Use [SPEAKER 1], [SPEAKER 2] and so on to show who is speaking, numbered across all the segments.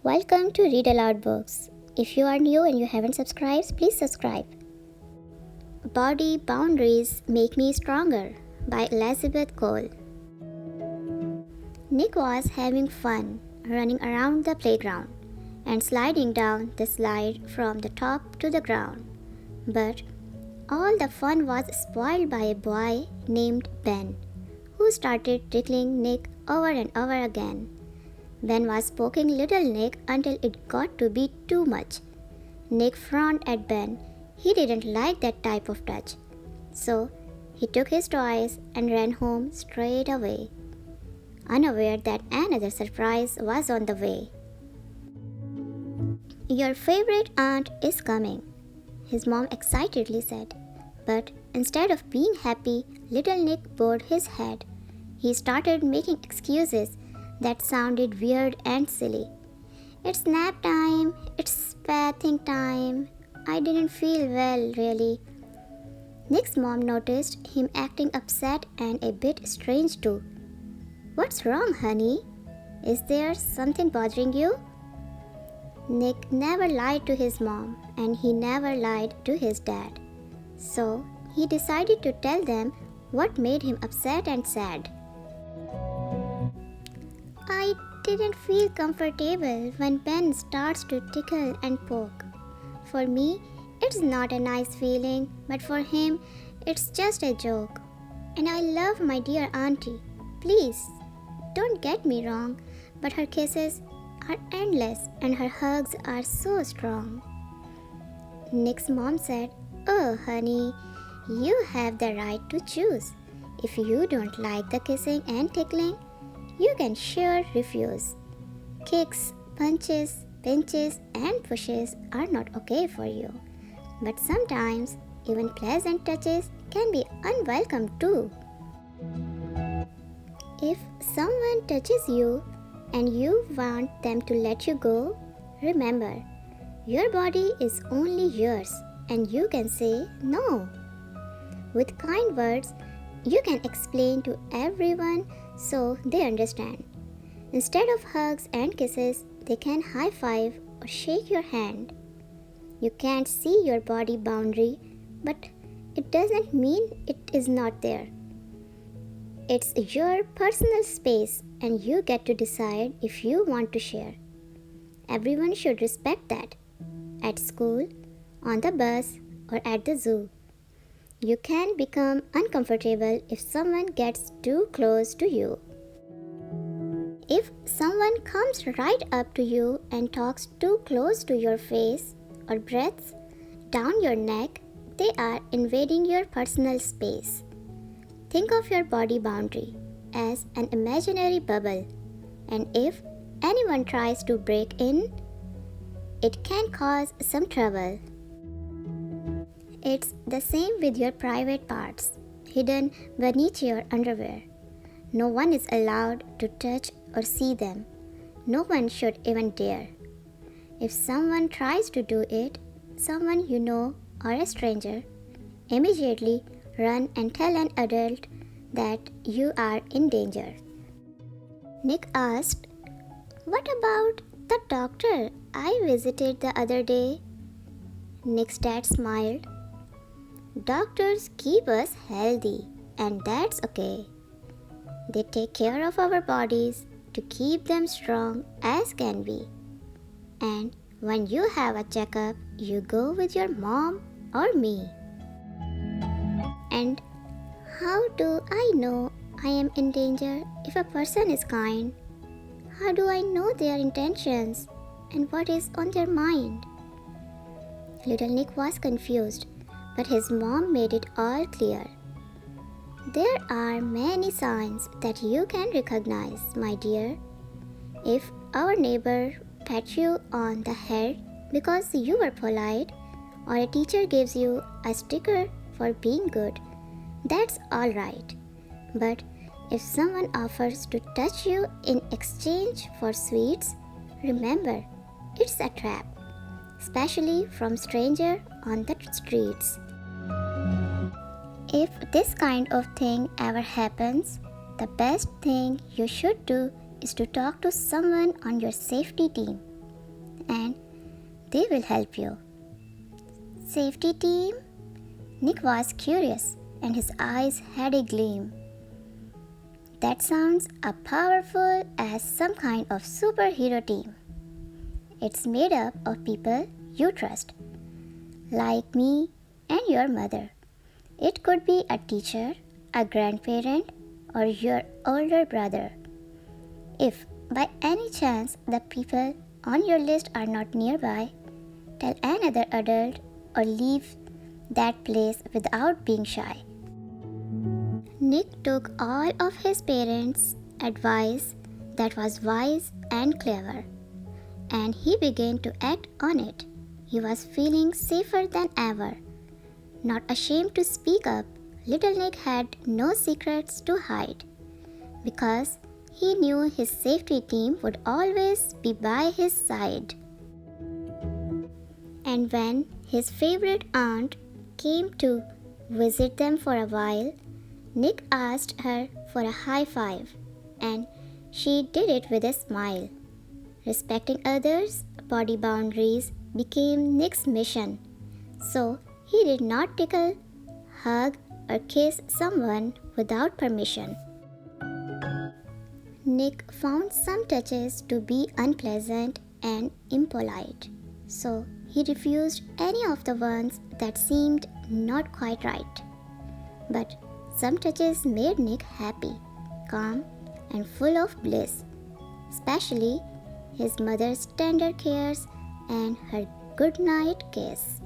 [SPEAKER 1] Welcome to Read Aloud Books. If you are new and you haven't subscribed, please subscribe. Body Boundaries Make Me Stronger by Elizabeth Cole. Nick was having fun running around the playground and sliding down the slide from the top to the ground. But all the fun was spoiled by a boy named Ben, who started tickling Nick over and over again. Ben was poking little Nick until it got to be too much. Nick frowned at Ben. He didn't like that type of touch. So he took his toys and ran home straight away, unaware that another surprise was on the way. "Your favorite aunt is coming," his mom excitedly said. But instead of being happy, little Nick bowed his head. He started making excuses that sounded weird and silly. "It's nap time, it's bathing time, I didn't feel well, really." Nick's mom noticed him acting upset and a bit strange too. "What's wrong, honey? Is there something bothering you?" Nick never lied to his mom, and he never lied to his dad. So he decided to tell them what made him upset and sad. "I didn't feel comfortable when Ben starts to tickle and poke. For me, it's not a nice feeling, but for him, it's just a joke. And I love my dear auntie. Please, don't get me wrong, but her kisses are endless and her hugs are so strong." Nick's mom said, "Oh, honey, you have the right to choose. If you don't like the kissing and tickling, you can sure refuse. Kicks, punches, pinches, and pushes are not okay for you. But sometimes, even pleasant touches can be unwelcome too. If someone touches you and you want them to let you go, remember, your body is only yours and you can say no. With kind words, you can explain to everyone so they understand. Instead of hugs and kisses, they can high five or shake your hand. You can't see your body boundary, but it doesn't mean it is not there. It's your personal space and you get to decide if you want to share. Everyone should respect that. At school, on the bus, or at the zoo. You can become uncomfortable if someone gets too close to you. If someone comes right up to you and talks too close to your face or breathes down your neck, they are invading your personal space. Think of your body boundary as an imaginary bubble, and if anyone tries to break in, it can cause some trouble. It's the same with your private parts, hidden beneath your underwear. No one is allowed to touch or see them. No one should even dare. If someone tries to do it, someone you know or a stranger, immediately run and tell an adult that you are in danger. Nick asked, "What about the doctor I visited the other day?" Nick's dad smiled. "Doctors keep us healthy, and that's okay. They take care of our bodies to keep them strong as can be. And when you have a checkup, you go with your mom or me." "And how do I know I am in danger if a person is kind? How do I know their intentions and what is on their mind?" Little Nick was confused, but his mom made it all clear. "There are many signs that you can recognize, my dear. If our neighbor pats you on the head because you were polite, or a teacher gives you a sticker for being good, that's all right. But if someone offers to touch you in exchange for sweets, remember, it's a trap, especially from strangers on the streets. If this kind of thing ever happens, the best thing you should do is to talk to someone on your safety team. and they will help you. Safety team? Nick was curious and his eyes had a gleam. That sounds as powerful as some kind of superhero team. It's made up of people you trust, like me and your mother. It could be a teacher, a grandparent, or your older brother. If by any chance the people on your list are not nearby, tell another adult or leave that place without being shy. Nick took all of his parents' advice that was wise and clever, and he began to act on it. He was feeling safer than ever. Not ashamed to speak up, little Nick had no secrets to hide, because he knew his safety team would always be by his side. And when his favorite aunt came to visit them for a while, Nick asked her for a high five, and she did it with a smile. Respecting others' body boundaries became Nick's mission, so he did not tickle, hug, or kiss someone without permission. Nick found some touches to be unpleasant and impolite, so he refused any of the ones that seemed not quite right. But some touches made Nick happy, calm, and full of bliss, especially his mother's tender cares and her goodnight kiss.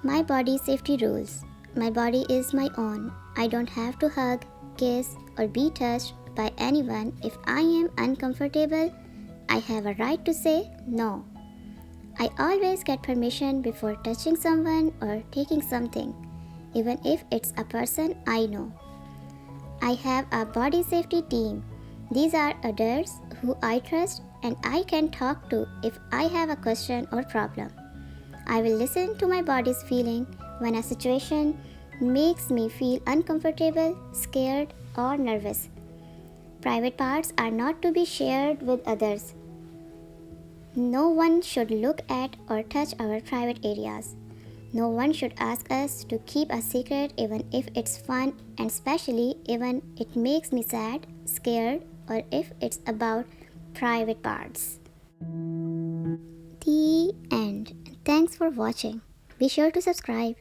[SPEAKER 1] My body safety rules. My body is my own. I don't have to hug, kiss, or be touched by anyone. If I am uncomfortable, I have a right to say no. I always get permission before touching someone or taking something, even if it's a person I know. I have a body safety team. These are adults who I trust and I can talk to if I have a question or problem. I will listen to my body's feeling when a situation makes me feel uncomfortable, scared, or nervous. Private parts are not to be shared with others. No one should look at or touch our private areas. No one should ask us to keep a secret even if it's fun, and especially even it makes me sad, scared, or if it's about private parts. The end. Thanks for watching. Be sure to subscribe.